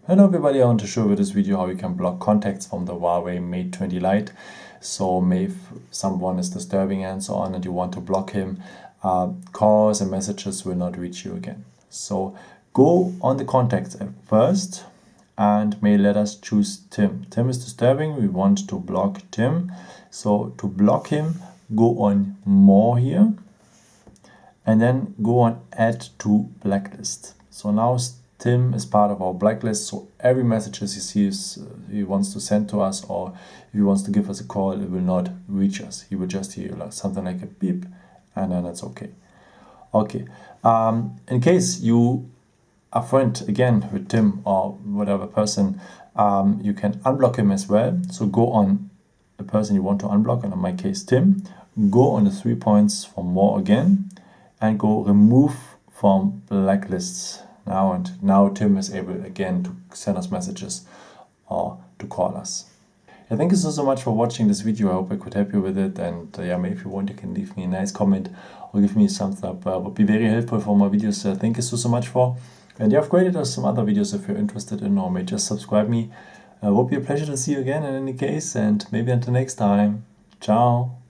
Hello everybody, I want to show you with this video how you can block contacts from the Huawei Mate 20 Lite. So if someone is disturbing and so on and you want to block him, calls and messages will not reach you again. So go on the contacts app first and let us choose Tim. Tim is disturbing, we want to block Tim. So to block him, go on More here and then go on Add to Blacklist. So now Tim is part of our blacklist, so every message he sees he wants to send to us, or if he wants to give us a call, it will not reach us. He will just hear something like a beep, and then it's okay. Okay. In case you are friend again with Tim or whatever person, you can unblock him as well. So go on the person you want to unblock, and in my case Tim. Go on the 3 points for more again, and go remove from blacklists. Now Tim is able again to send us messages or to call us. Yeah, thank you so much for watching this video. I hope I could help you with it, and maybe if you want you can leave me a nice comment or give me a thumbs up. Would be very helpful for my videos. Thank you so much for. And I've created some other videos if you're interested in, or may just subscribe me. Would be a pleasure to see you again in any case, and maybe until next time. Ciao.